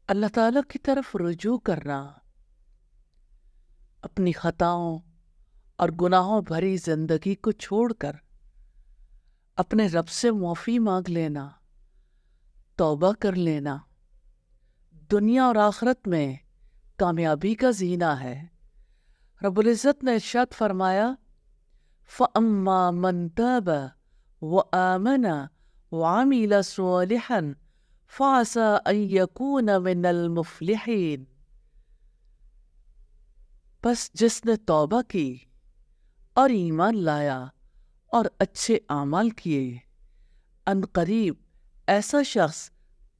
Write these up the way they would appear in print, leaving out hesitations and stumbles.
اللہ تعالیٰ کی طرف رجوع کرنا، اپنی خطاؤں اور گناہوں بھری زندگی کو چھوڑ کر اپنے رب سے معافی مانگ لینا، توبہ کر لینا، دنیا اور آخرت میں کامیابی کا زینہ ہے۔ رب العزت نے ارشاد فرمایا فَأَمَّا مَن تَابَ وَآمَنَ وَعَمِلَ صَالِحًا فَعَسَىٰ أَن يَكُونَ مِنَ الْمُفْلِحِينَ، بس جس نے توبہ کی اور ایمان لایا اور اچھے اعمال کیے، ان قریب ایسا شخص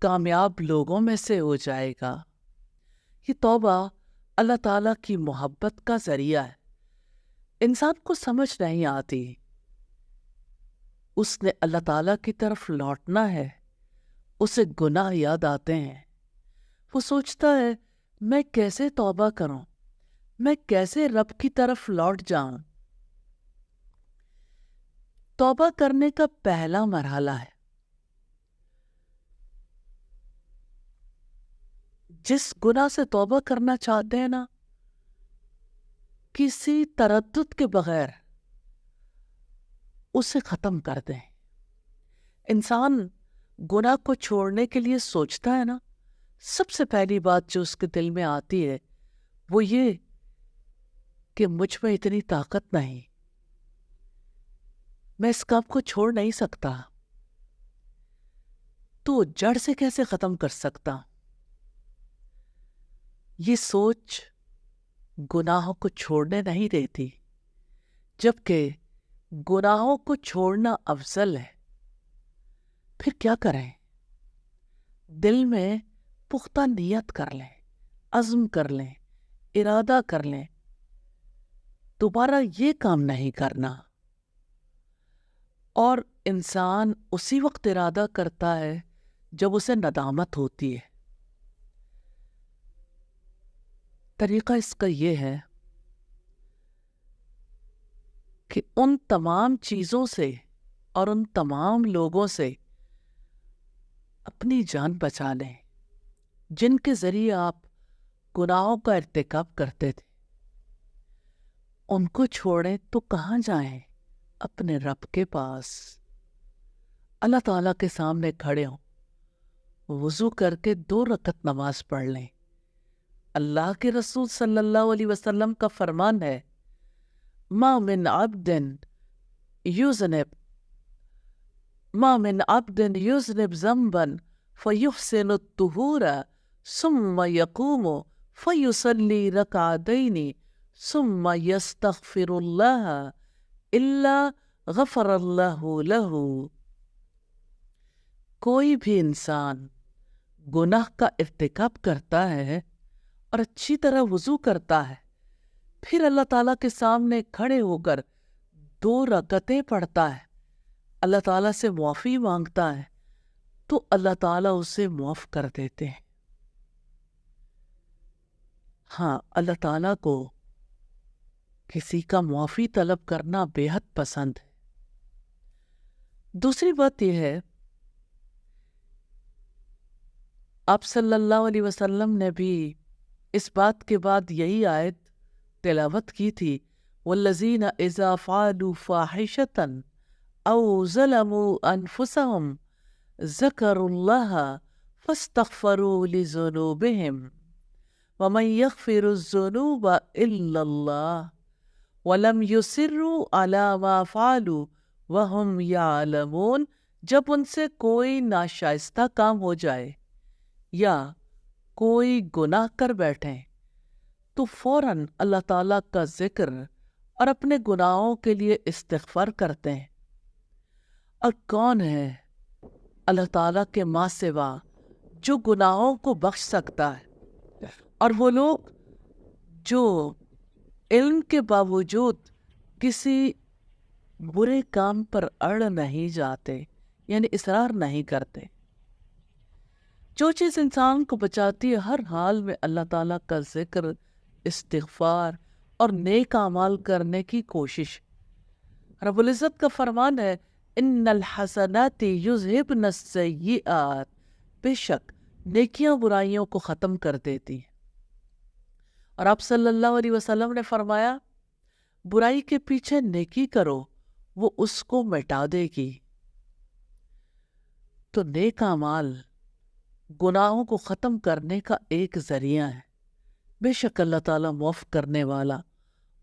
کامیاب لوگوں میں سے ہو جائے گا۔ یہ توبہ اللہ تعالیٰ کی محبت کا ذریعہ ہے۔ انسان کو سمجھ نہیں آتی، اس نے اللہ تعالیٰ کی طرف لوٹنا ہے، اسے گناہ یاد آتے ہیں، وہ سوچتا ہے میں کیسے توبہ کروں، میں کیسے رب کی طرف لوٹ جاؤں۔ توبہ کرنے کا پہلا مرحلہ ہے جس گناہ سے توبہ کرنا چاہتے ہیں نا، کسی تردد کے بغیر اسے ختم کر دیں۔ انسان گناہ کو چھوڑنے کے لیے سوچتا ہے نا، سب سے پہلی بات جو اس کے دل میں آتی ہے وہ یہ کہ مجھ میں اتنی طاقت نہیں، میں اس کام کو چھوڑ نہیں سکتا، تو جڑ سے کیسے ختم کر سکتا؟ یہ سوچ گناہوں کو چھوڑنے نہیں دیتی، جبکہ گناہوں کو چھوڑنا افضل ہے۔ پھر کیا کریں؟ دل میں پختہ نیت کر لیں، عزم کر لیں، ارادہ کر لیں، دوبارہ یہ کام نہیں کرنا۔ اور انسان اسی وقت ارادہ کرتا ہے جب اسے ندامت ہوتی ہے۔ طریقہ اس کا یہ ہے کہ ان تمام چیزوں سے اور ان تمام لوگوں سے اپنی جان بچا لیں جن کے ذریعے آپ گناہوں کا ارتکاب کرتے تھے۔ ان کو چھوڑیں تو کہاں جائیں؟ اپنے رب کے پاس، اللہ تعالیٰ کے سامنے کھڑے ہوں، وضو کر کے 2 رکعت نماز پڑھ لیں۔ اللہ کے رسول صلی اللہ علیہ وسلم کا فرمان ہے ما من عبد يذنب ذنبا فيحسن الطهور ثم يقوم فيصلي ركعتين ثم يستغفر الله إلا غفر الله له۔ کوئی بھی انسان گناہ کا ارتکاب کرتا ہے اور اچھی طرح وضو کرتا ہے، پھر اللہ تعالیٰ کے سامنے کھڑے ہو کر 2 رکعتیں پڑھتا ہے، اللہ تعالیٰ سے معافی مانگتا ہے، تو اللہ تعالیٰ اسے معاف کر دیتے ہیں۔ ہاں، اللہ تعالیٰ کو کسی کا معافی طلب کرنا بے حد پسند ہے۔ دوسری بات یہ ہے، آپ صلی اللہ علیہ وسلم نے بھی اس بات کے بعد یہی آیت تلاوت کی تھی والذین اذا فعلوا فاحشۃ او ظلموا انفسهم ذکروا اللہ فاستغفروا لذنوبهم ومن یغفر الذنوب الا اللہ ولم یصروا علی ما فعلوا وهم یعلمون۔ جب ان سے کوئی ناشائستہ کام ہو جائے یا کوئی گناہ کر بیٹھیں تو فوراً اللہ تعالیٰ کا ذکر اور اپنے گناہوں کے لیے استغفار کرتے ہیں۔ اور کون ہے اللہ تعالیٰ کے ماں سوا جو گناہوں کو بخش سکتا ہے؟ اور وہ لوگ جو علم کے باوجود کسی برے کام پر اڑ نہیں جاتے، یعنی اصرار نہیں کرتے۔ جو چیز انسان کو بچاتی ہے ہر حال میں اللہ تعالیٰ کا ذکر، استغفار اور نیک اعمال کرنے کی کوشش۔ رب العزت کا فرمان ہے ان الحسنات یذہبن السیئات، بے شک نیکیاں برائیوں کو ختم کر دیتی ہیں۔ اور آپ صلی اللہ علیہ وسلم نے فرمایا برائی کے پیچھے نیکی کرو، وہ اس کو مٹا دے گی۔ تو نیک اعمال گناہوں کو ختم کرنے کا ایک ذریعہ ہے۔ بے شک اللہ تعالیٰ معاف کرنے والا،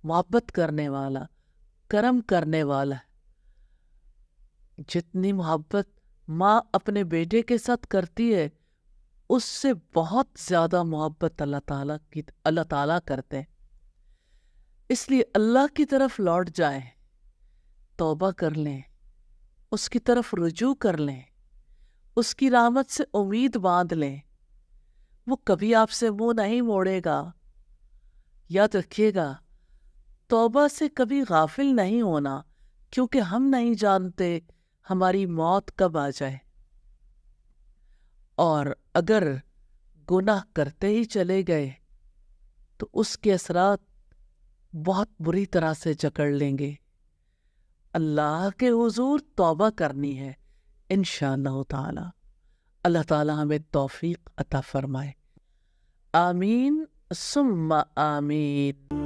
محبت کرنے والا، کرم کرنے والا ہے۔ جتنی محبت ماں اپنے بیٹے کے ساتھ کرتی ہے اس سے بہت زیادہ محبت اللہ تعالیٰ کرتے ہیں۔ اس لیے اللہ کی طرف لوٹ جائیں، توبہ کر لیں، اس کی طرف رجوع کر لیں، اس کی رحمت سے امید باندھ لیں۔ وہ کبھی آپ سے منہ نہیں موڑے گا۔ یاد رکھیے گا، توبہ سے کبھی غافل نہیں ہونا، کیونکہ ہم نہیں جانتے ہماری موت کب آ جائے۔ اور اگر گناہ کرتے ہی چلے گئے تو اس کے اثرات بہت بری طرح سے جکڑ لیں گے۔ اللہ کے حضور توبہ کرنی ہے انشاءاللہ تعالی۔ اللہ تعالی ہمیں توفیق عطا فرمائے۔ آمین ثم آمین۔